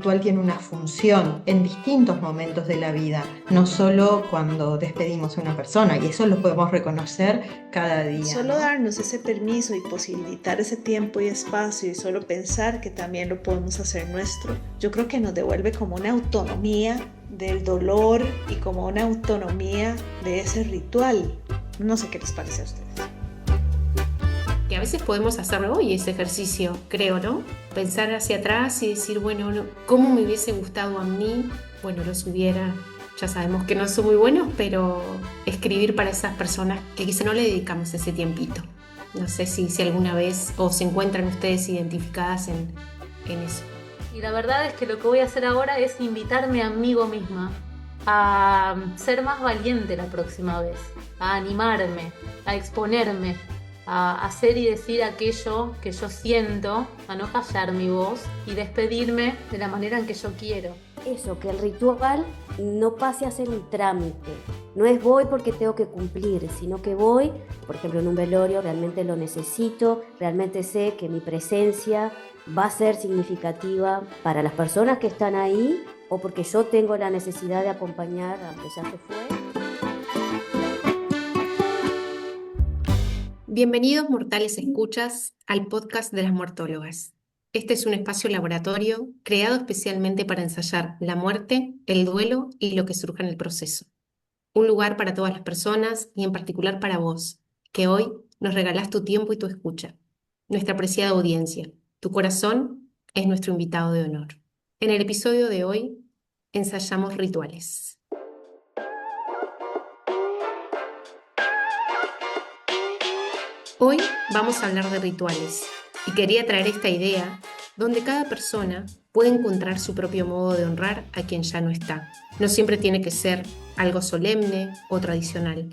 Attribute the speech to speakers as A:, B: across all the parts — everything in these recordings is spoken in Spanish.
A: ritual tiene una función en distintos momentos de la vida, no solo cuando despedimos a una persona, y eso lo podemos reconocer cada día,
B: Solo
A: ¿no?
B: darnos ese permiso y posibilitar ese tiempo y espacio y solo pensar que también lo podemos hacer nuestro, yo creo que nos devuelve como una autonomía del dolor y como una autonomía de ese ritual. No sé qué les parece a ustedes.
C: Que a veces podemos hacerlo hoy ese ejercicio, creo, ¿no? Pensar hacia atrás y decir, bueno, ¿cómo me hubiese gustado a mí? Bueno, los hubiera, ya sabemos que no son muy buenos, pero escribir para esas personas que quizá no le dedicamos ese tiempito. No sé si alguna vez o se encuentran ustedes identificadas en eso.
D: Y la verdad es que lo que voy a hacer ahora es invitarme a mí misma a ser más valiente la próxima vez, a animarme, a exponerme, a hacer y decir aquello que yo siento, a no callar mi voz y despedirme de la manera en que yo quiero.
E: Eso, que el ritual no pase a ser un trámite. No es voy porque tengo que cumplir, sino que voy, por ejemplo, en un velorio realmente lo necesito, realmente sé que mi presencia va a ser significativa para las personas que están ahí o porque yo tengo la necesidad de acompañar a que ya se fue.
C: Bienvenidos, mortales escuchas, al podcast de las muertólogas. Este es un espacio laboratorio creado especialmente para ensayar la muerte, el duelo y lo que surja en el proceso. Un lugar para todas las personas y en particular para vos, que hoy nos regalás tu tiempo y tu escucha. Nuestra apreciada audiencia, tu corazón es nuestro invitado de honor. En el episodio de hoy ensayamos rituales. Hoy vamos a hablar de rituales y quería traer esta idea donde cada persona puede encontrar su propio modo de honrar a quien ya no está. No siempre tiene que ser algo solemne o tradicional.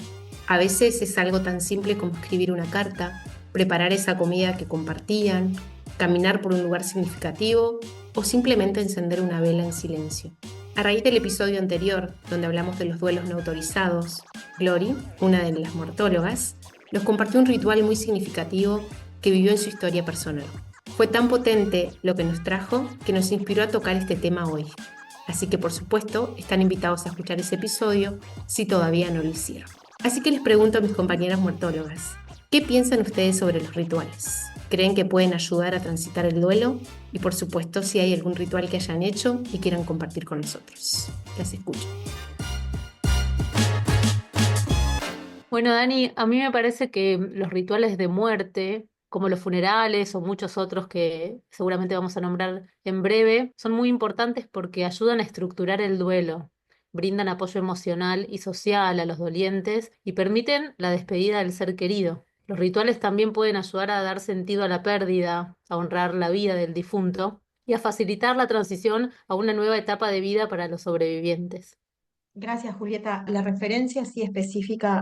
C: A veces es algo tan simple como escribir una carta, preparar esa comida que compartían, caminar por un lugar significativo o simplemente encender una vela en silencio. A raíz del episodio anterior, donde hablamos de los duelos no autorizados, Glory, una de las muertólogas, nos compartió un ritual muy significativo que vivió en su historia personal. Fue tan potente lo que nos trajo que nos inspiró a tocar este tema hoy. Así que por supuesto están invitados a escuchar ese episodio si todavía no lo hicieron. Así que les pregunto a mis compañeras muertólogas, ¿qué piensan ustedes sobre los rituales? ¿Creen que pueden ayudar a transitar el duelo? Y por supuesto si hay algún ritual que hayan hecho y quieran compartir con nosotros. Las escucho.
D: Bueno, Dani, a mí me parece que los rituales de muerte, como los funerales o muchos otros que seguramente vamos a nombrar en breve, son muy importantes porque ayudan a estructurar el duelo, brindan apoyo emocional y social a los dolientes y permiten la despedida del ser querido. Los rituales también pueden ayudar a dar sentido a la pérdida, a honrar la vida del difunto y a facilitar la transición a una nueva etapa de vida para los sobrevivientes.
A: Gracias, Julieta. La referencia así específica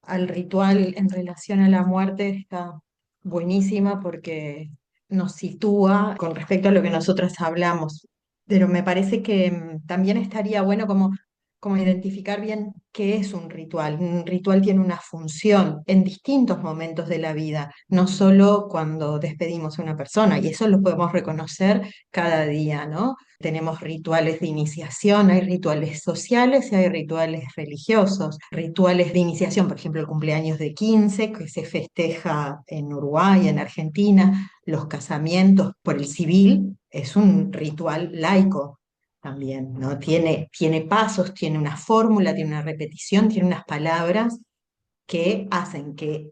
A: al ritual en relación a la muerte está buenísima porque nos sitúa con respecto a lo que nosotras hablamos. Pero me parece que también estaría bueno como identificar bien qué es un ritual. Un ritual tiene una función en distintos momentos de la vida, no solo cuando despedimos a una persona, y eso lo podemos reconocer cada día, ¿no? Tenemos rituales de iniciación, hay rituales sociales y hay rituales religiosos. Rituales de iniciación, por ejemplo, el cumpleaños de 15 que se festeja en Uruguay, en Argentina, los casamientos por el civil, es un ritual laico también, ¿no? Tiene pasos, tiene una fórmula, tiene una repetición, tiene unas palabras que hacen que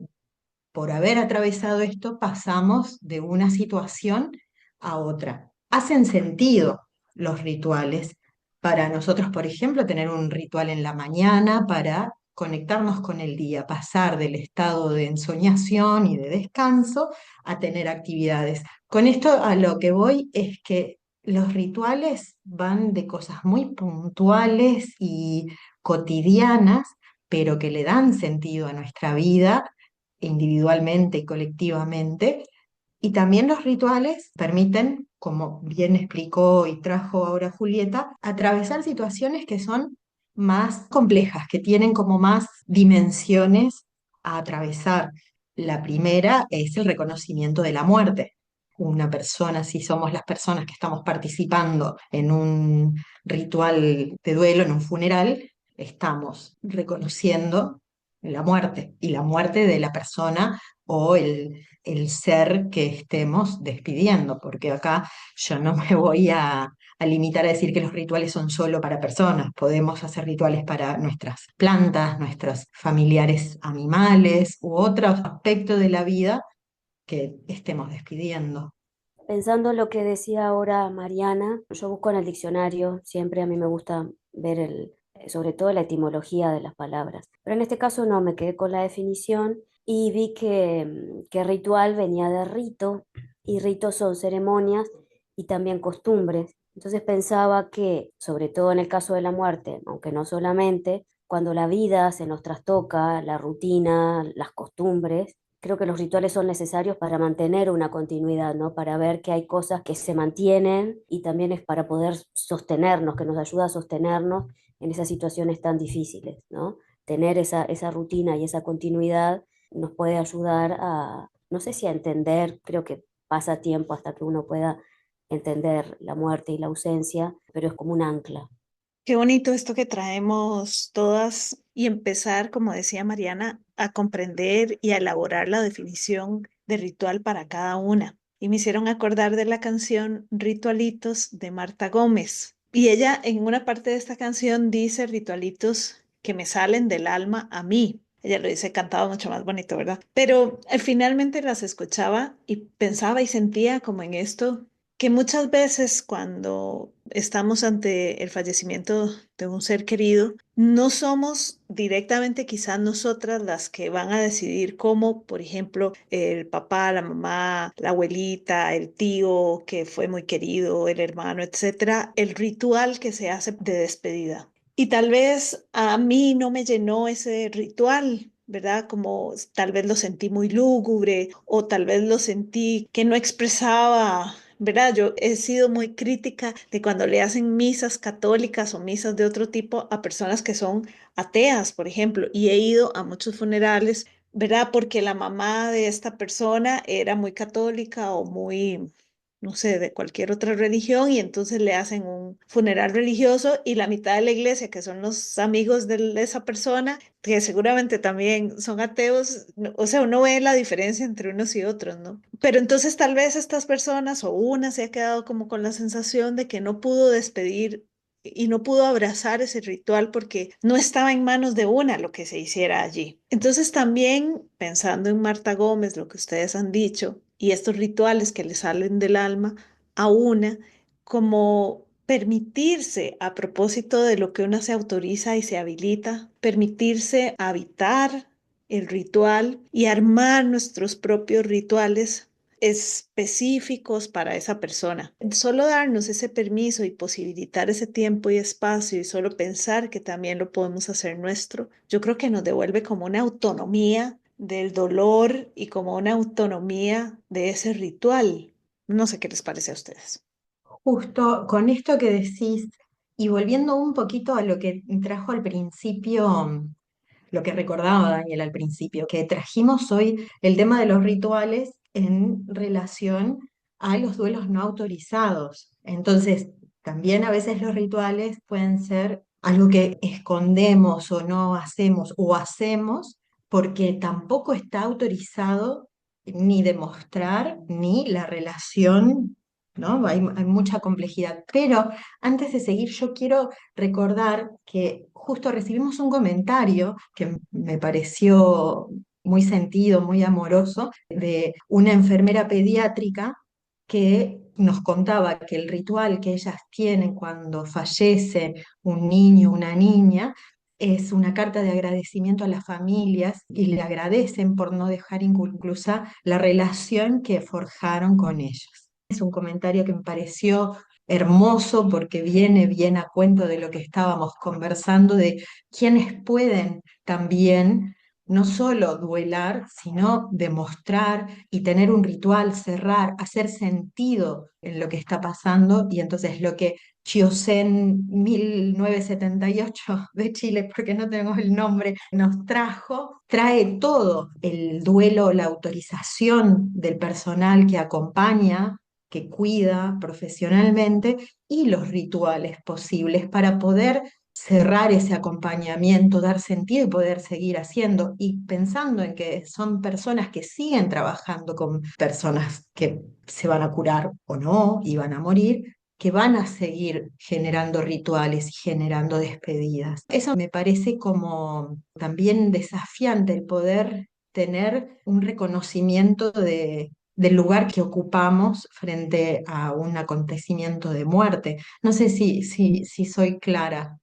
A: por haber atravesado esto pasamos de una situación a otra. Hacen sentido los rituales para nosotros, por ejemplo, tener un ritual en la mañana para conectarnos con el día, pasar del estado de ensoñación y de descanso a tener actividades. Con esto a lo que voy es que los rituales van de cosas muy puntuales y cotidianas, pero que le dan sentido a nuestra vida individualmente y colectivamente. Y también los rituales permiten, como bien explicó y trajo ahora Julieta, atravesar situaciones que son más complejas, que tienen como más dimensiones a atravesar. La primera es el reconocimiento de la muerte. una persona, si somos las personas que estamos participando en un ritual de duelo, en un funeral, estamos reconociendo la muerte y la muerte de la persona o el ser que estemos despidiendo, porque acá yo no me voy a limitar a decir que los rituales son solo para personas. Podemos hacer rituales para nuestras plantas, nuestros familiares animales u otro aspecto de la vida que estemos despidiendo.
E: Pensando lo que decía ahora Mariana, yo busco en el diccionario, siempre a mí me gusta ver sobre todo la etimología de las palabras. Pero en este caso no, me quedé con la definición y vi que ritual venía de rito, y ritos son ceremonias y también costumbres. Entonces pensaba que, sobre todo en el caso de la muerte, aunque no solamente, cuando la vida se nos trastoca, la rutina, las costumbres, creo que los rituales son necesarios para mantener una continuidad, ¿no? Para ver que hay cosas que se mantienen, y también es para poder sostenernos, que nos ayuda a sostenernos en esas situaciones tan difíciles, ¿no? Tener esa rutina y esa continuidad nos puede ayudar a, no sé si a entender, creo que pasa tiempo hasta que uno pueda entender la muerte y la ausencia, pero es como un ancla.
B: Qué bonito esto que traemos todas y empezar, como decía Mariana, a comprender y a elaborar la definición de ritual para cada una. Y me hicieron acordar de la canción Ritualitos de Marta Gómez. Y ella en una parte de esta canción dice ritualitos que me salen del alma a mí. Ella lo dice cantado mucho más bonito, ¿verdad? Pero finalmente las escuchaba y pensaba y sentía como en esto que muchas veces cuando estamos ante el fallecimiento de un ser querido, no somos directamente quizás nosotras las que van a decidir cómo, por ejemplo, el papá, la mamá, la abuelita, el tío que fue muy querido, el hermano, etcétera, el ritual que se hace de despedida. Y tal vez a mí no me llenó ese ritual, ¿verdad? Como tal vez lo sentí muy lúgubre o tal vez lo sentí que no expresaba. ¿Verdad? Yo he sido muy crítica de cuando le hacen misas católicas o misas de otro tipo a personas que son ateas, por ejemplo, y he ido a muchos funerales, ¿verdad? Porque la mamá de esta persona era muy católica o muy, no sé, de cualquier otra religión, y entonces le hacen un funeral religioso y la mitad de la iglesia, que son los amigos de esa persona, que seguramente también son ateos, o sea, uno ve la diferencia entre unos y otros, ¿no? Pero entonces tal vez estas personas o una se ha quedado como con la sensación de que no pudo despedir y no pudo abrazar ese ritual porque no estaba en manos de una lo que se hiciera allí. Entonces también pensando en Marta Gómez, lo que ustedes han dicho, y estos rituales que le salen del alma a una, como permitirse, a propósito de lo que una se autoriza y se habilita, permitirse habitar el ritual y armar nuestros propios rituales específicos para esa persona. Solo darnos ese permiso y posibilitar ese tiempo y espacio y solo pensar que también lo podemos hacer nuestro, yo creo que nos devuelve como una autonomía del dolor y como una autonomía de ese ritual. No sé qué les parece a ustedes.
A: Justo con esto que decís, y volviendo un poquito a lo que trajo al principio, lo que recordaba Daniel al principio, que trajimos hoy el tema de los rituales en relación a los duelos no autorizados. Entonces, también a veces los rituales pueden ser algo que escondemos o no hacemos o hacemos porque tampoco está autorizado ni demostrar ni la relación, ¿no? Hay mucha complejidad. Pero antes de seguir, yo quiero recordar que justo recibimos un comentario que me pareció muy sentido, muy amoroso, de una enfermera pediátrica que nos contaba que el ritual que ellas tienen cuando fallece un niño, una niña, es una carta de agradecimiento a las familias y le agradecen por no dejar inconclusa la relación que forjaron con ellos. Es un comentario que me pareció hermoso porque viene bien a cuento de lo que estábamos conversando, de quienes pueden también no solo duelar, sino demostrar y tener un ritual, cerrar, hacer sentido en lo que está pasando, y entonces lo que Chiosen 1978 de Chile, porque no tenemos el nombre, nos trajo, trae todo el duelo, la autorización del personal que acompaña, que cuida profesionalmente y los rituales posibles para poder cerrar ese acompañamiento, dar sentido y poder seguir haciendo. Y pensando en que son personas que siguen trabajando con personas que se van a curar o no y van a morir, que van a seguir generando rituales y generando despedidas. Eso me parece como también desafiante el poder tener un reconocimiento del lugar que ocupamos frente a un acontecimiento de muerte. No sé si soy clara.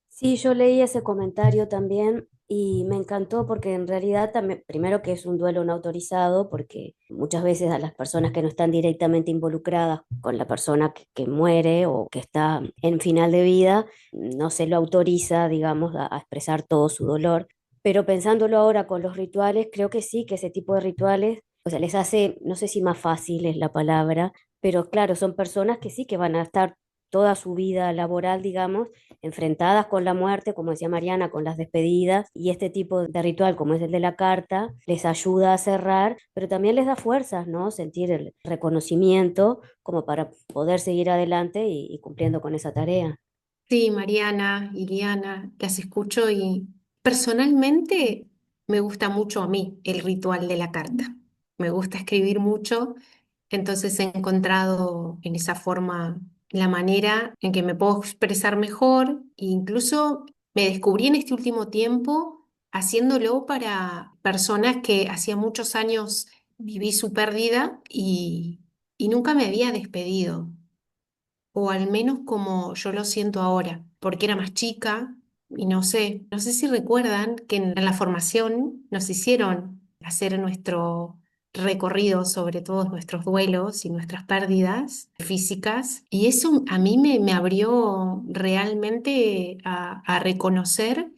E: Sí, yo leí ese comentario también y me encantó porque en realidad también, primero que es un duelo no autorizado, porque muchas veces a las personas que no están directamente involucradas con la persona que muere o que está en final de vida, no se lo autoriza, digamos, a expresar todo su dolor. Pero pensándolo ahora con los rituales, creo que sí, que ese tipo de rituales, o sea, les hace, no sé si más fácil es la palabra, pero claro, son personas que sí que van a estar toda su vida laboral, digamos, enfrentadas con la muerte, como decía Mariana, con las despedidas, y este tipo de ritual, como es el de la carta, les ayuda a cerrar, pero también les da fuerzas, ¿no? Sentir el reconocimiento como para poder seguir adelante y cumpliendo con esa tarea.
C: Sí, Mariana, Iliana, las escucho y personalmente me gusta mucho a mí el ritual de la carta. Me gusta escribir mucho, entonces he encontrado en esa forma la manera en que me puedo expresar mejor e incluso me descubrí en este último tiempo haciéndolo para personas que hacía muchos años viví su pérdida y nunca me había despedido o al menos como yo lo siento ahora, porque era más chica y no sé si recuerdan que en la formación nos hicieron hacer nuestro recorrido sobre todos nuestros duelos y nuestras pérdidas físicas y eso a mí me abrió realmente a reconocer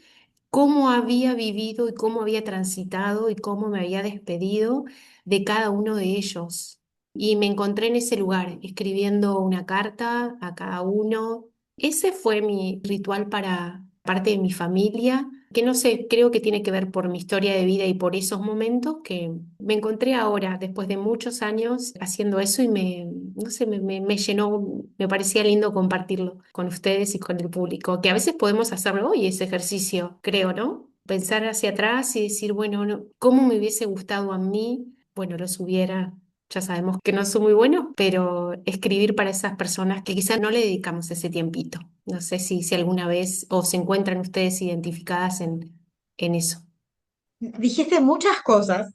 C: cómo había vivido y cómo había transitado y cómo me había despedido de cada uno de ellos. Y me encontré en ese lugar, escribiendo una carta a cada uno. Ese fue mi ritual para parte de mi familia, que no sé, creo que tiene que ver por mi historia de vida y por esos momentos que me encontré ahora, después de muchos años, haciendo eso y no sé, me llenó, me parecía lindo compartirlo con ustedes y con el público, que a veces podemos hacerlo hoy ese ejercicio, creo, ¿no? Pensar hacia atrás y decir, bueno, ¿cómo me hubiese gustado a mí? Bueno, los hubiera. Ya sabemos que no son muy buenos, pero escribir para esas personas que quizás no le dedicamos ese tiempito. No sé si alguna vez o se encuentran ustedes identificadas en eso.
A: Dijiste muchas cosas.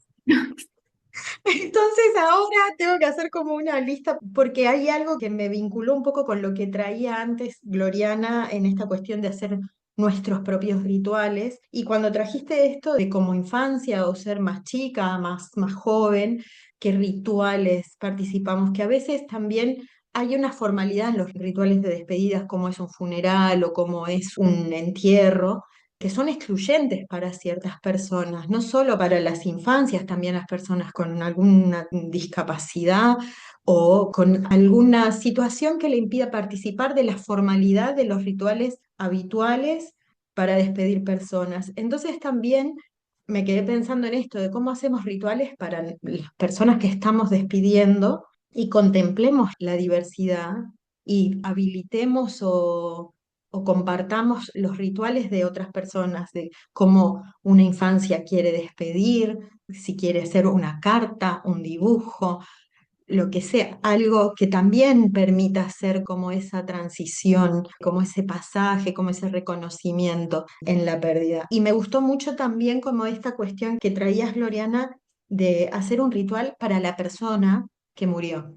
A: Entonces ahora tengo que hacer como una lista porque hay algo que me vinculó un poco con lo que traía antes Gloriana en esta cuestión de hacer nuestros propios rituales. Y cuando trajiste esto de como infancia o ser más chica, más joven, qué rituales participamos, que a veces también hay una formalidad en los rituales de despedidas, como es un funeral o como es un entierro que son excluyentes para ciertas personas, no solo para las infancias, también las personas con alguna discapacidad o con alguna situación que le impida participar de la formalidad de los rituales habituales para despedir personas. Entonces también me quedé pensando en esto, de cómo hacemos rituales para las personas que estamos despidiendo y contemplemos la diversidad y habilitemos o compartamos los rituales de otras personas, de cómo una infancia quiere despedir, si quiere hacer una carta, un dibujo, lo que sea, algo que también permita hacer como esa transición, como ese pasaje, como ese reconocimiento en la pérdida. Y me gustó mucho también como esta cuestión que traías, Gloriana, de hacer un ritual para la persona que murió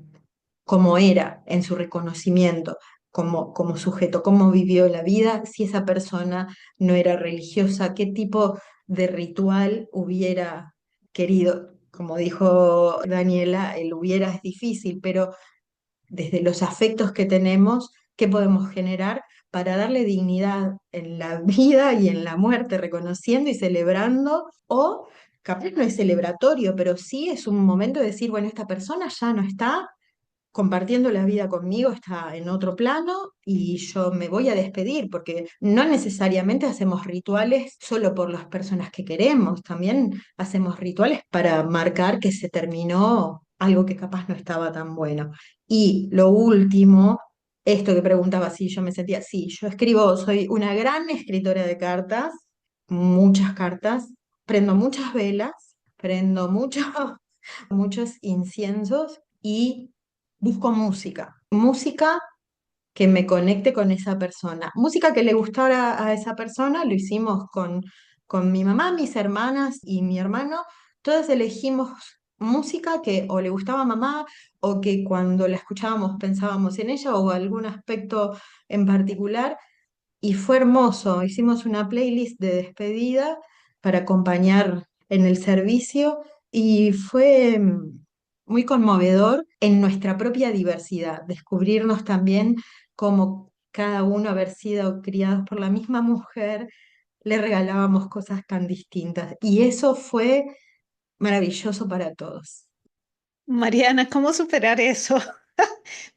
A: cómo era en su reconocimiento como sujeto, cómo vivió la vida, si esa persona no era religiosa, qué tipo de ritual hubiera querido. Como dijo Daniela, el hubiera es difícil, pero desde los afectos que tenemos, ¿qué podemos generar para darle dignidad en la vida y en la muerte, reconociendo y celebrando? O capaz no es celebratorio, pero sí es un momento de decir, bueno, esta persona ya no está, compartiendo la vida conmigo, está en otro plano y yo me voy a despedir, porque no necesariamente hacemos rituales solo por las personas que queremos, también hacemos rituales para marcar que se terminó algo que capaz no estaba tan bueno. Y lo último, esto que preguntaba si yo me sentía, sí, yo escribo, soy una gran escritora de cartas, muchas cartas, prendo muchas velas, prendo muchos inciensos y busco música que me conecte con esa persona, música que le gustara a esa persona. Lo hicimos con mi mamá, mis hermanas y mi hermano. Todos elegimos música que o le gustaba a mamá o que cuando la escuchábamos pensábamos en ella o algún aspecto en particular. Y fue hermoso. Hicimos una playlist de despedida para acompañar en el servicio y fue muy conmovedor en nuestra propia diversidad, descubrirnos también como cada uno haber sido criados por la misma mujer, le regalábamos cosas tan distintas. Y eso fue maravilloso para todos.
B: Mariana, ¿cómo superar eso?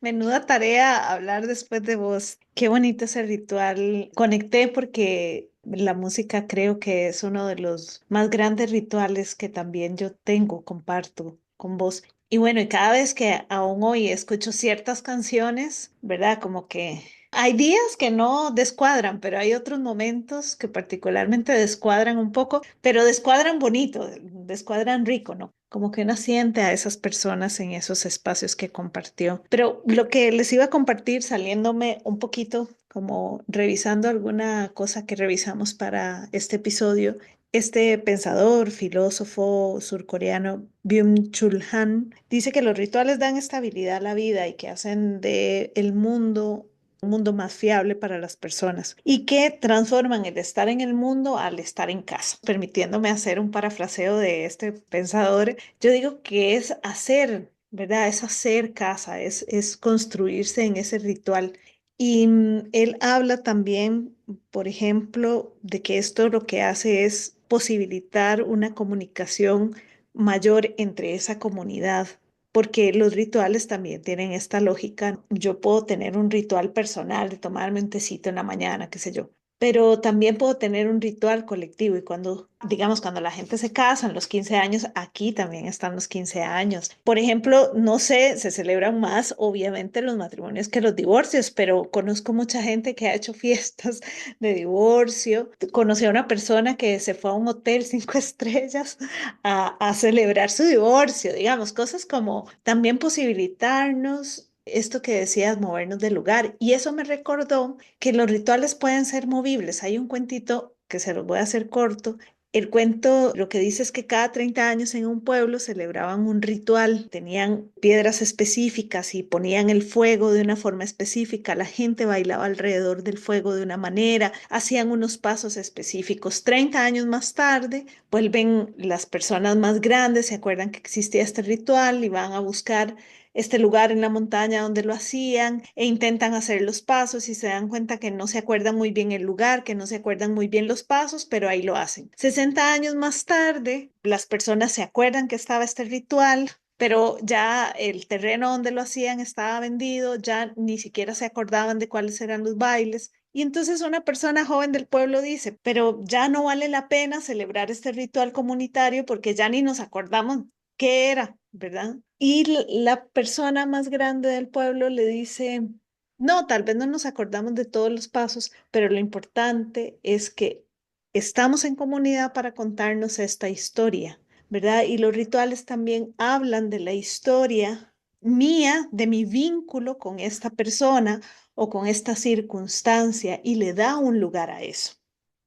B: Menuda tarea hablar después de vos. Qué bonito ese ritual. Conecté porque la música creo que es uno de los más grandes rituales que también yo tengo, comparto con vos. Y bueno, y cada vez que aún hoy escucho ciertas canciones, ¿verdad? Como que hay días que no descuadran, pero hay otros momentos que particularmente descuadran un poco, pero descuadran bonito, descuadran rico, ¿no? Como que uno siente a esas personas en esos espacios que compartió. Pero lo que les iba a compartir, saliéndome un poquito, como revisando alguna cosa que revisamos para este episodio, este pensador, filósofo surcoreano Byung-Chul Han dice que los rituales dan estabilidad a la vida y que hacen de el mundo un mundo más fiable para las personas y que transforman el estar en el mundo al estar en casa. Permitiéndome hacer un parafraseo de este pensador, yo digo que es hacer, ¿verdad? Es hacer casa, es construirse en ese ritual. Y él habla también, por ejemplo, de que esto lo que hace es posibilitar una comunicación mayor entre esa comunidad, porque los rituales también tienen esta lógica. Yo puedo tener un ritual personal de tomarme un tecito en la mañana, qué sé yo, pero también puedo tener un ritual colectivo y cuando, digamos, cuando la gente se casa en los 15 años, aquí también están los 15 años. Por ejemplo, no sé, se celebran más obviamente los matrimonios que los divorcios, pero conozco mucha gente que ha hecho fiestas de divorcio. Conocí a una persona que se fue a un hotel 5 estrellas a celebrar su divorcio, digamos, cosas como también posibilitarnos esto que decías, movernos del lugar. Y eso me recordó que los rituales pueden ser movibles. Hay un cuentito que se los voy a hacer corto. El cuento lo que dice es que cada 30 años en un pueblo celebraban un ritual, tenían piedras específicas y ponían el fuego de una forma específica, la gente bailaba alrededor del fuego de una manera, hacían unos pasos específicos. 30 años más tarde, vuelven las personas más grandes, se acuerdan que existía este ritual y van a buscar este lugar en la montaña donde lo hacían e intentan hacer los pasos y se dan cuenta que no se acuerdan muy bien el lugar, que no se acuerdan muy bien los pasos, pero ahí lo hacen. 60 años más tarde, las personas se acuerdan que estaba este ritual, pero ya el terreno donde lo hacían estaba vendido, ya ni siquiera se acordaban de cuáles eran los bailes. Y entonces una persona joven del pueblo dice, pero ya no vale la pena celebrar este ritual comunitario porque ya ni nos acordamos qué era, ¿verdad? Y la persona más grande del pueblo le dice, no, tal vez no nos acordamos de todos los pasos, pero lo importante es que estamos en comunidad para contarnos esta historia, ¿verdad? Y los rituales también hablan de la historia mía, de mi vínculo con esta persona o con esta circunstancia y le da un lugar a eso.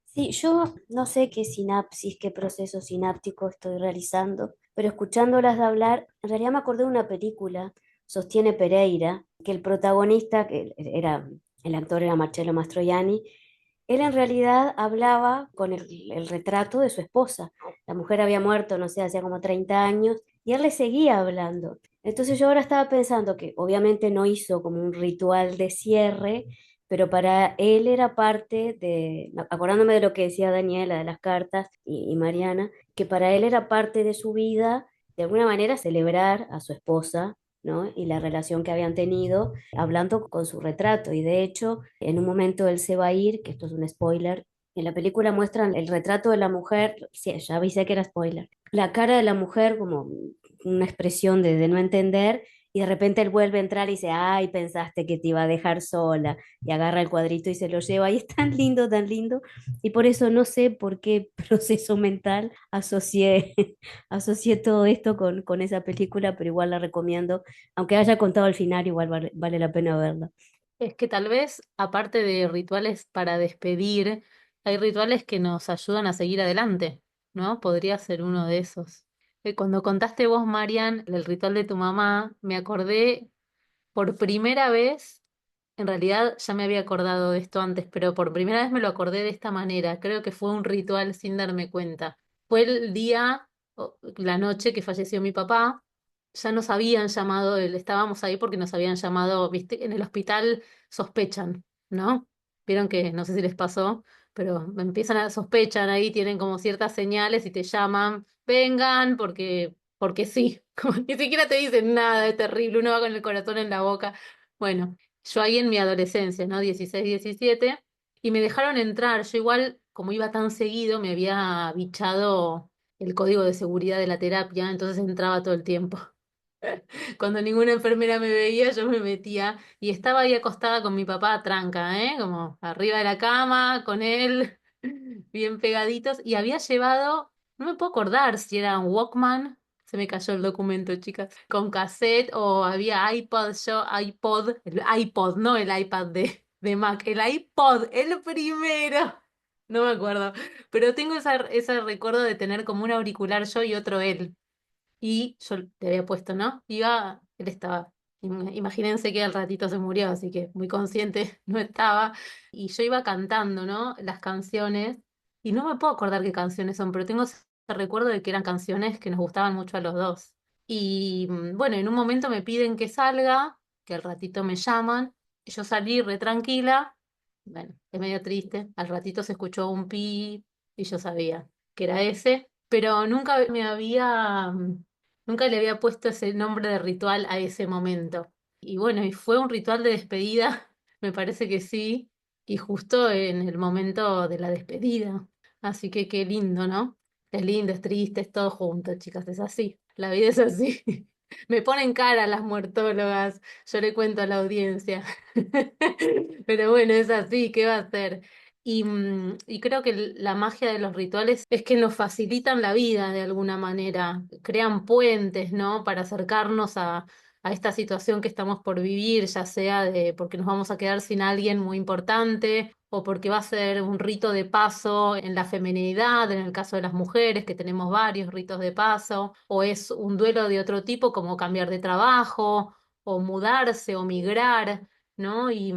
E: Sí, yo no sé qué sinapsis, qué proceso sináptico estoy realizando, pero escuchándolas hablar, en realidad me acordé de una película, Sostiene Pereira, que el protagonista, que era, el actor era Marcello Mastroianni, él en realidad hablaba con el retrato de su esposa. La mujer había muerto, no sé, hacía como 30 años, y él le seguía hablando. Entonces yo ahora estaba pensando que obviamente no hizo como un ritual de cierre, pero para él era parte de, acordándome de lo que decía Daniela de las cartas y Mariana, que para él era parte de su vida, de alguna manera celebrar a su esposa, ¿no? Y la relación que habían tenido hablando con su retrato. Y de hecho, en un momento él se va a ir, que esto es un spoiler, en la película muestran el retrato de la mujer, sí, ya avisé que era spoiler, la cara de la mujer como una expresión de no entender, y de repente él vuelve a entrar y dice, ay, pensaste que te iba a dejar sola, y agarra el cuadrito y se lo lleva, y es tan lindo, y por eso no sé por qué proceso mental asocié todo esto con esa película, pero igual la recomiendo, aunque haya contado al final, igual vale la pena verla.
D: Es que tal vez, aparte de rituales para despedir, hay rituales que nos ayudan a seguir adelante, ¿no? Podría ser uno de esos. Cuando contaste vos, Marian, el ritual de tu mamá, me acordé por primera vez, en realidad ya me había acordado de esto antes, pero por primera vez me lo acordé de esta manera. Creo que fue un ritual sin darme cuenta. Fue el día, la noche que falleció mi papá. Ya nos habían llamado, estábamos ahí porque nos habían llamado, viste, en el hospital sospechan, ¿no? Vieron que, no sé si les pasó, pero me empiezan a sospechan ahí, tienen como ciertas señales y te llaman, vengan, porque sí, como ni siquiera te dicen nada, es terrible, uno va con el corazón en la boca. Bueno, yo ahí en mi adolescencia, ¿no? 16, 17, y me dejaron entrar. Yo igual, como iba tan seguido, me había bichado el código de seguridad de la terapia, entonces entraba todo el tiempo. Cuando ninguna enfermera me veía, yo me metía y estaba ahí acostada con mi papá tranca, ¿eh? Como arriba de la cama, con él, bien pegaditos, y había llevado, no me puedo acordar si era un Walkman, se me cayó el documento, chicas, con cassette o había iPod, el iPod, no el iPad de Mac, el iPod, el primero. No me acuerdo, pero tengo ese recuerdo de tener como un auricular yo y otro él. Y yo le había puesto, ¿no? Él estaba, imagínense que al ratito se murió, así que muy consciente no estaba. Y yo iba cantando, ¿no? Las canciones, y no me puedo acordar qué canciones son, pero tengo ese recuerdo de que eran canciones que nos gustaban mucho a los dos. Y bueno, en un momento me piden que salga, que al ratito me llaman, y yo salí re tranquila, bueno, es medio triste, al ratito se escuchó un pi, y yo sabía que era ese, pero nunca le había puesto ese nombre de ritual a ese momento. Y bueno, y fue un ritual de despedida, me parece que sí, y justo en el momento de la despedida. Así que qué lindo, ¿no? Es lindo, es triste, es todo junto, chicas, es así. La vida es así. Me ponen cara las muertólogas, yo le cuento a la audiencia. Pero bueno, es así, ¿qué va a hacer? Y creo que la magia de los rituales es que nos facilitan la vida de alguna manera, crean puentes, ¿no? Para acercarnos a esta situación que estamos por vivir, ya sea de porque nos vamos a quedar sin alguien muy importante o porque va a ser un rito de paso en la feminidad, en el caso de las mujeres, que tenemos varios ritos de paso, o es un duelo de otro tipo, como cambiar de trabajo, o mudarse, o migrar, ¿no? Y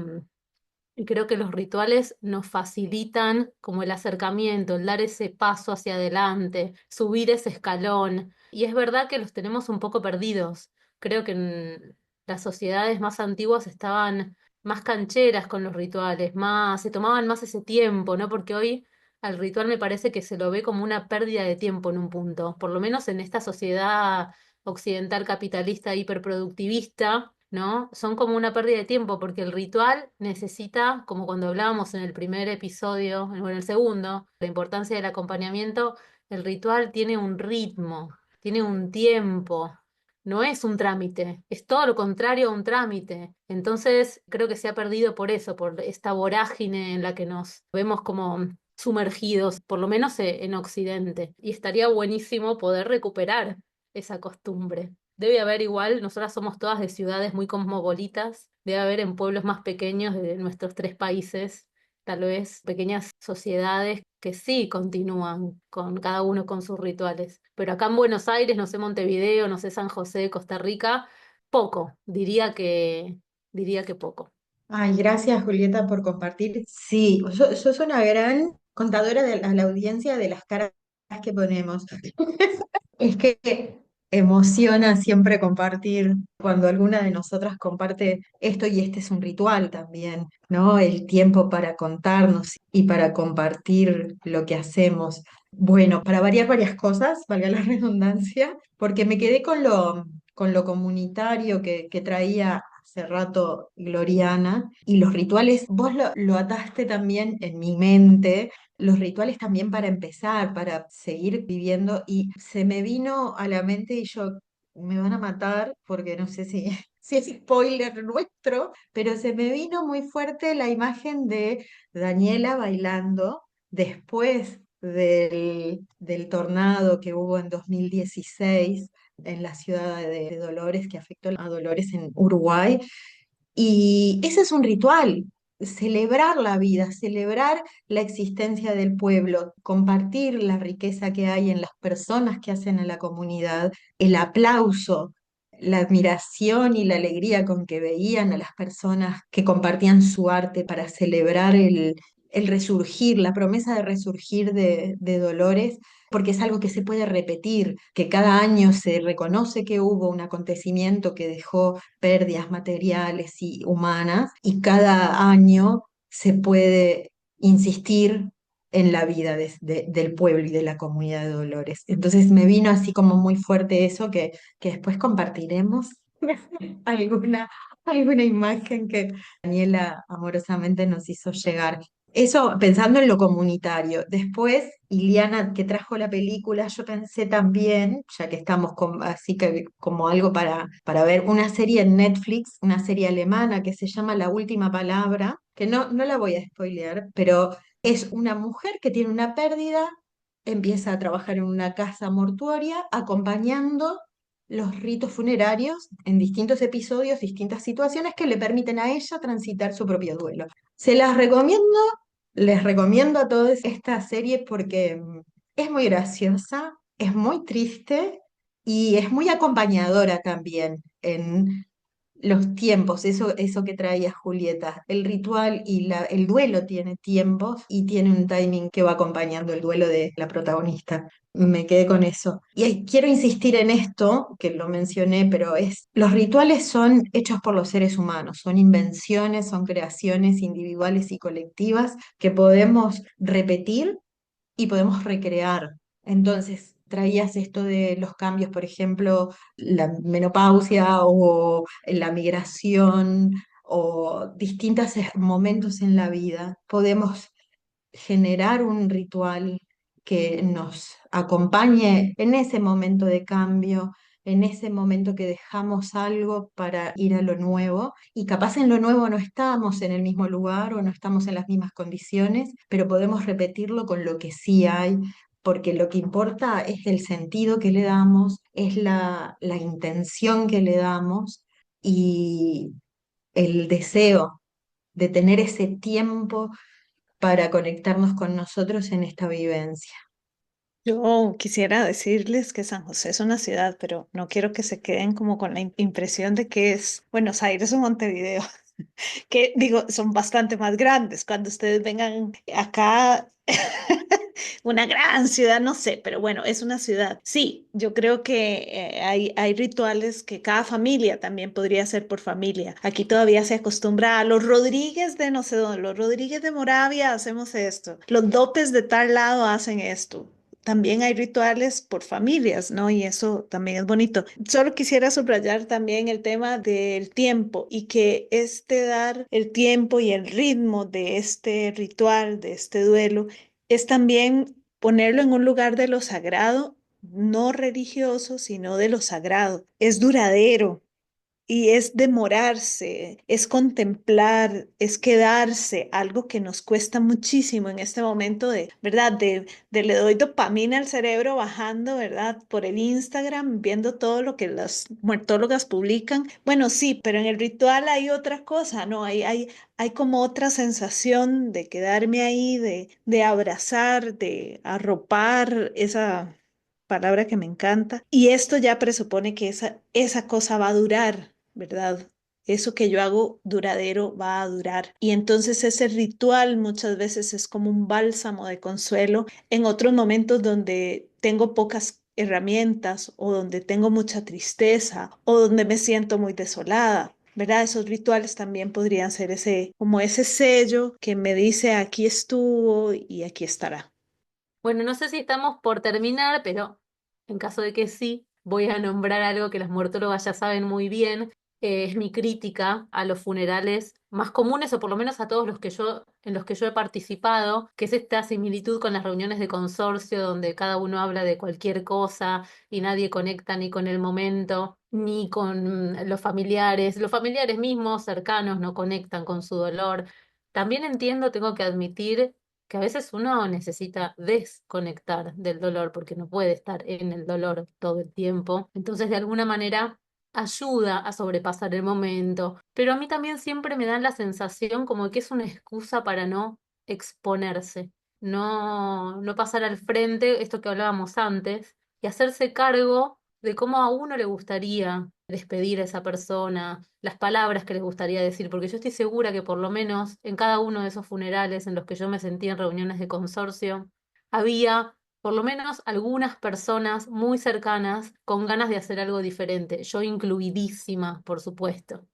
D: creo que los rituales nos facilitan como el acercamiento, el dar ese paso hacia adelante, subir ese escalón. Y es verdad que los tenemos un poco perdidos. Creo que en las sociedades más antiguas estaban más cancheras con los rituales, se tomaban más ese tiempo, ¿no? Porque hoy al ritual me parece que se lo ve como una pérdida de tiempo en un punto, por lo menos en esta sociedad occidental capitalista hiperproductivista, ¿no? Son como una pérdida de tiempo porque el ritual necesita, como cuando hablábamos en el primer episodio, o en el segundo, la importancia del acompañamiento, el ritual tiene un ritmo, tiene un tiempo. No es un trámite, es todo lo contrario a un trámite. Entonces, creo que se ha perdido por eso, por esta vorágine en la que nos vemos como sumergidos, por lo menos en Occidente. Y estaría buenísimo poder recuperar esa costumbre. Debe haber igual, nosotras somos todas de ciudades muy cosmopolitas, debe haber en pueblos más pequeños de nuestros tres países, tal vez pequeñas sociedades que sí continúan con cada uno con sus rituales. Pero acá en Buenos Aires, no sé Montevideo, no sé San José, Costa Rica, poco, diría que poco.
A: Ay, gracias Julieta por compartir. Sí, sos una gran contadora a la audiencia de las caras que ponemos. Es que emociona siempre compartir cuando alguna de nosotras comparte esto y este es un ritual también, ¿no? El tiempo para contarnos y para compartir lo que hacemos. Bueno, para variar varias cosas, valga la redundancia, porque me quedé con con lo comunitario que traía hace rato Gloriana, y los rituales, vos lo ataste también en mi mente, los rituales también para empezar, para seguir viviendo, y se me vino a la mente y yo, me van a matar porque no sé si, si es spoiler nuestro, pero se me vino muy fuerte la imagen de Daniela bailando después del tornado que hubo en 2016 en la ciudad de Dolores, que afectó a Dolores en Uruguay. Y ese es un ritual, celebrar la vida, celebrar la existencia del pueblo, compartir la riqueza que hay en las personas que hacen a la comunidad, el aplauso, la admiración y la alegría con que veían a las personas que compartían su arte para celebrar el resurgir, la promesa de resurgir de Dolores, porque es algo que se puede repetir, que cada año se reconoce que hubo un acontecimiento que dejó pérdidas materiales y humanas, y cada año se puede insistir en la vida del pueblo y de la comunidad de Dolores. Entonces me vino así como muy fuerte eso que después compartiremos alguna, alguna imagen que Daniela amorosamente nos hizo llegar. Eso pensando en lo comunitario. Después, Iliana, que trajo la película, yo pensé también, ya que estamos así que como algo para ver, una serie en Netflix, una serie alemana que se llama La Última Palabra, que no la voy a spoilear, pero es una mujer que tiene una pérdida, empieza a trabajar en una casa mortuoria acompañando los ritos funerarios en distintos episodios, distintas situaciones que le permiten a ella transitar su propio duelo. Se las recomiendo, les recomiendo a todos esta serie porque es muy graciosa, es muy triste y es muy acompañadora también en los tiempos, eso que traía Julieta. El ritual y el duelo tiene tiempos y tiene un timing que va acompañando el duelo de la protagonista. Me quedé con eso. Y quiero insistir en esto, que lo mencioné, pero los rituales son hechos por los seres humanos, son invenciones, son creaciones individuales y colectivas que podemos repetir y podemos recrear. Entonces, traías esto de los cambios, por ejemplo, la menopausia o la migración o distintos momentos en la vida. Podemos generar un ritual que nos acompañe en ese momento de cambio, en ese momento que dejamos algo para ir a lo nuevo. Y capaz en lo nuevo no estamos en el mismo lugar o no estamos en las mismas condiciones, pero podemos repetirlo con lo que sí hay. Porque lo que importa es el sentido que le damos, es la intención que le damos y el deseo de tener ese tiempo para conectarnos con nosotros en esta vivencia.
B: Yo quisiera decirles que San José es una ciudad, pero no quiero que se queden como con la impresión de que es Buenos Aires o Montevideo, que digo, son bastante más grandes. Cuando ustedes vengan acá, una gran ciudad, no sé, pero bueno, es una ciudad. Sí, yo creo que hay rituales que cada familia también podría hacer por familia. Aquí todavía se acostumbra a los Rodríguez de no sé dónde, los Rodríguez de Moravia hacemos esto, los Dopes de tal lado hacen esto. También hay rituales por familias, ¿no? Y eso también es bonito. Solo quisiera subrayar también el tema del tiempo y que dar el tiempo y el ritmo de este ritual, de este duelo, es también ponerlo en un lugar de lo sagrado, no religioso, sino de lo sagrado. Es duradero, y es demorarse, es contemplar, es quedarse, algo que nos cuesta muchísimo en este momento ¿verdad? De le doy dopamina al cerebro bajando, ¿verdad? Por el Instagram, viendo todo lo que las muertólogas publican. Bueno, sí, pero en el ritual hay otra cosa, ¿no? Hay como otra sensación de quedarme ahí, de abrazar, de arropar esa palabra que me encanta. Y esto ya presupone que esa cosa va a durar, ¿verdad? Eso que yo hago duradero va a durar. Y entonces ese ritual muchas veces es como un bálsamo de consuelo en otros momentos donde tengo pocas herramientas o donde tengo mucha tristeza o donde me siento muy desolada. ¿Verdad? Esos rituales también podrían ser como ese sello que me dice aquí estuvo y aquí estará.
D: Bueno, no sé si estamos por terminar, pero en caso de que sí, voy a nombrar algo que las muertólogas ya saben muy bien, es mi crítica a los funerales más comunes, o por lo menos a todos en los que yo he participado, que es esta similitud con las reuniones de consorcio, donde cada uno habla de cualquier cosa y nadie conecta ni con el momento, ni con los familiares mismos cercanos no conectan con su dolor. También entiendo, tengo que admitir, que a veces uno necesita desconectar del dolor porque no puede estar en el dolor todo el tiempo. Entonces, de alguna manera, ayuda a sobrepasar el momento. Pero a mí también siempre me da la sensación como que es una excusa para no exponerse, no pasar al frente, esto que hablábamos antes, y hacerse cargo de cómo a uno le gustaría despedir a esa persona, las palabras que les gustaría decir, porque yo estoy segura que por lo menos en cada uno de esos funerales en los que yo me sentí en reuniones de consorcio, había por lo menos algunas personas muy cercanas con ganas de hacer algo diferente. Yo incluidísima, por supuesto,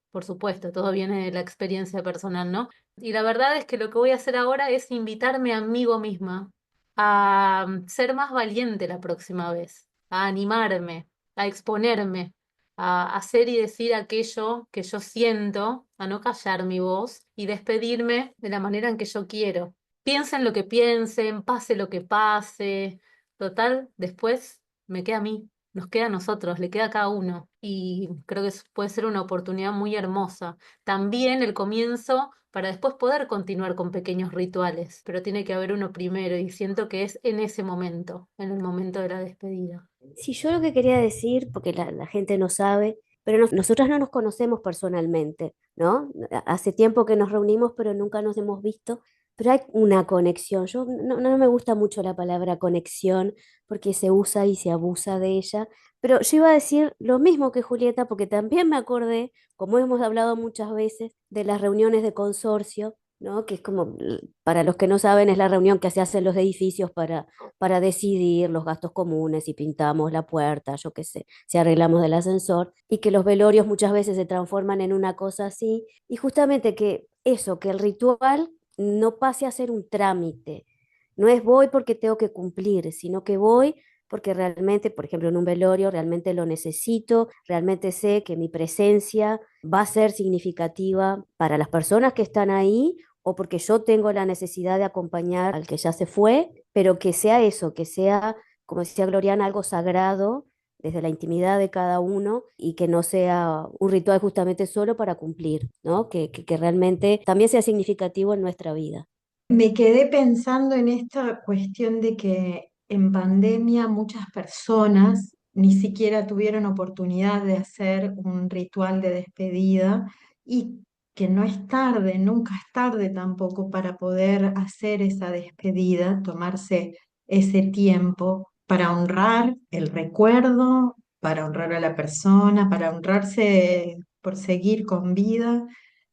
D: todo viene de la experiencia personal, ¿no? Y la verdad es que lo que voy a hacer ahora es invitarme a mí misma a ser más valiente la próxima vez, a animarme, a exponerme, a hacer y decir aquello que yo siento, a no callar mi voz y despedirme de la manera en que yo quiero. Piensen lo que piensen, pase lo que pase. Total, después me queda a mí, nos queda a nosotros, le queda a cada uno. Y creo que puede ser una oportunidad muy hermosa. También el comienzo para después poder continuar con pequeños rituales, pero tiene que haber uno primero y siento que es en ese momento, en el momento de la despedida.
E: Sí, yo lo que quería decir, porque la gente no sabe, pero nosotras no nos conocemos personalmente, ¿no? Hace tiempo que nos reunimos, pero nunca nos hemos visto, pero hay una conexión. Yo no me gusta mucho la palabra conexión porque se usa y se abusa de ella, pero yo iba a decir lo mismo que Julieta, porque también me acordé, como hemos hablado muchas veces, de las reuniones de consorcio, ¿no? Que es como, para los que no saben, es la reunión que se hace en los edificios para decidir los gastos comunes, si pintamos la puerta, yo qué sé, si arreglamos el ascensor, y que los velorios muchas veces se transforman en una cosa así, y justamente que eso, que el ritual no pase a ser un trámite, no es voy porque tengo que cumplir, sino que voy porque realmente, por ejemplo, en un velorio realmente lo necesito, realmente sé que mi presencia va a ser significativa para las personas que están ahí o porque yo tengo la necesidad de acompañar al que ya se fue, pero que sea eso, que sea, como decía Gloriana, algo sagrado desde la intimidad de cada uno y que no sea un ritual justamente solo para cumplir, ¿no? Que realmente también sea significativo en nuestra vida.
A: Me quedé pensando en esta cuestión de que en pandemia muchas personas ni siquiera tuvieron oportunidad de hacer un ritual de despedida y que no es tarde, nunca es tarde tampoco para poder hacer esa despedida, tomarse ese tiempo para honrar el recuerdo, para honrar a la persona, para honrarse por seguir con vida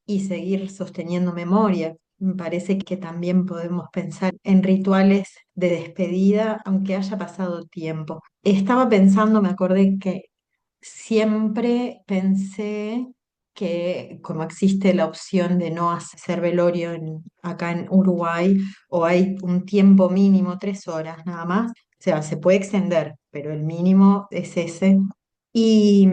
A: y seguir sosteniendo memoria. Me parece que también podemos pensar en rituales de despedida, aunque haya pasado tiempo. Estaba pensando, me acordé que siempre pensé que como existe la opción de no hacer velorio acá en Uruguay, o hay un tiempo mínimo, 3 horas nada más, o sea, se puede extender, pero el mínimo es ese. Y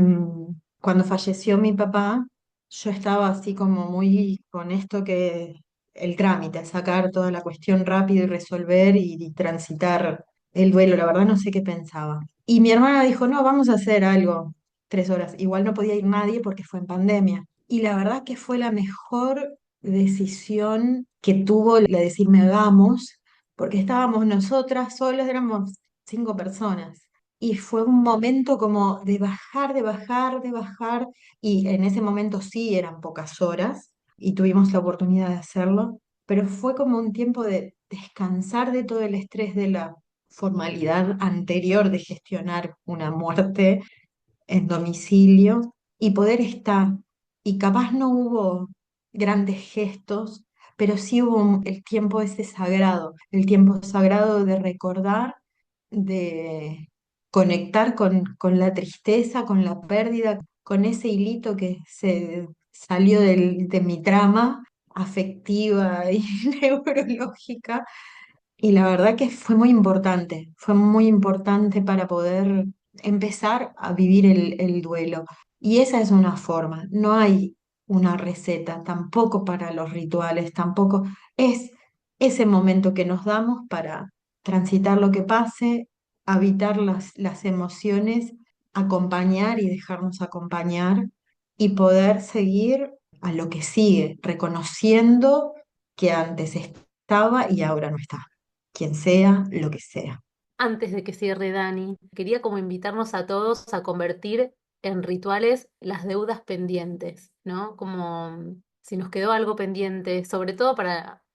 A: cuando falleció mi papá, yo estaba así como muy con esto que el trámite, sacar toda la cuestión rápido y resolver y transitar el duelo, la verdad no sé qué pensaba. Y mi hermana dijo, no, vamos a hacer algo, 3 horas. Igual no podía ir nadie porque fue en pandemia. Y la verdad que fue la mejor decisión que tuvo la de decirme vamos, porque estábamos nosotras solas, éramos 5 personas. Y fue un momento como de bajar, de bajar, de bajar. Y en ese momento sí eran pocas horas y tuvimos la oportunidad de hacerlo, pero fue como un tiempo de descansar de todo el estrés de la formalidad anterior de gestionar una muerte en domicilio y poder estar. Y capaz no hubo grandes gestos, pero sí hubo el tiempo ese sagrado, el tiempo sagrado de recordar, de conectar con la tristeza, con la pérdida, con ese hilito que se salió de mi trama afectiva y neurológica. Y la verdad que fue muy importante para poder empezar a vivir el duelo. Y esa es una forma, no hay una receta tampoco para los rituales, tampoco es ese momento que nos damos para transitar lo que pase, habitar las emociones, acompañar y dejarnos acompañar y poder seguir a lo que sigue, reconociendo que antes estaba y ahora no está, quien sea, lo que sea.
D: Antes de que cierre Dani, quería como invitarnos a todos a convertir en rituales las deudas pendientes, ¿no? Como si nos quedó algo pendiente, sobre todo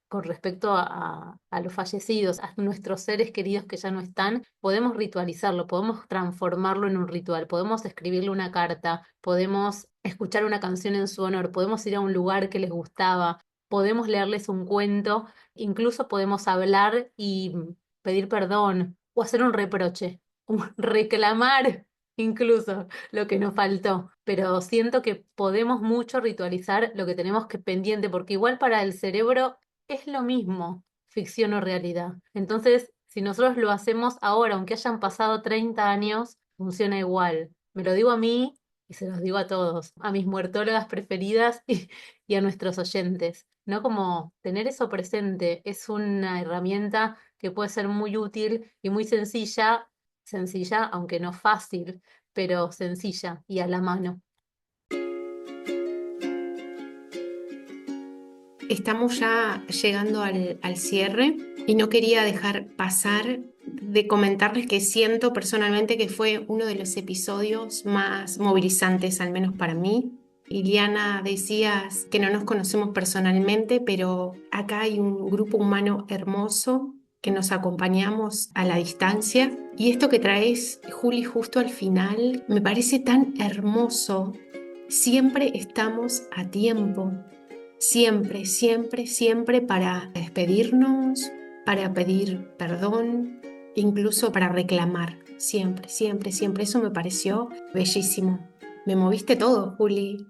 D: con respecto a los fallecidos, a nuestros seres queridos que ya no están, podemos ritualizarlo, podemos transformarlo en un ritual, podemos escribirle una carta, podemos escuchar una canción en su honor, podemos ir a un lugar que les gustaba, podemos leerles un cuento, incluso podemos hablar y pedir perdón o hacer un reproche, reclamar incluso lo que nos faltó. Pero siento que podemos mucho ritualizar lo que tenemos que pendiente, porque igual para el cerebro es lo mismo, ficción o realidad. Entonces, si nosotros lo hacemos ahora, aunque hayan pasado 30 años, funciona igual. Me lo digo a mí y se los digo a todos, a mis muertólogas preferidas y a nuestros oyentes. ¿No? Como tener eso presente es una herramienta que puede ser muy útil y muy sencilla, sencilla, aunque no fácil, pero sencilla y a la mano.
C: Estamos ya llegando al cierre y no quería dejar pasar de comentarles que siento personalmente que fue uno de los episodios más movilizantes, al menos para mí. Iliana, decías que no nos conocemos personalmente, pero acá hay un grupo humano hermoso que nos acompañamos a la distancia. Y esto que traes, Juli, justo al final, me parece tan hermoso. Siempre estamos a tiempo. Siempre, siempre, siempre para despedirnos, para pedir perdón, incluso para reclamar. Siempre, siempre, siempre. Eso me pareció bellísimo. Me moviste todo, Juli.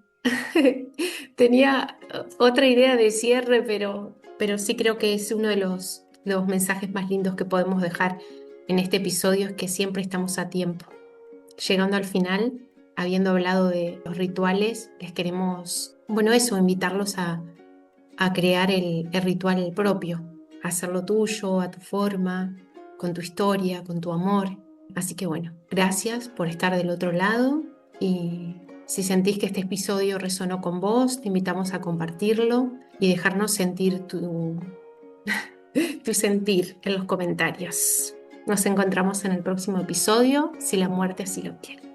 C: Tenía otra idea de cierre, pero sí creo que es uno de los mensajes más lindos que podemos dejar en este episodio, es que siempre estamos a tiempo. Llegando al final, habiendo hablado de los rituales, les queremos, bueno, eso, invitarlos a crear el ritual propio, a hacerlo tuyo, a tu forma, con tu historia, con tu amor. Así que bueno, gracias por estar del otro lado y si sentís que este episodio resonó con vos, te invitamos a compartirlo y dejarnos sentir tu sentir en los comentarios. Nos encontramos en el próximo episodio, si la muerte así lo quiere.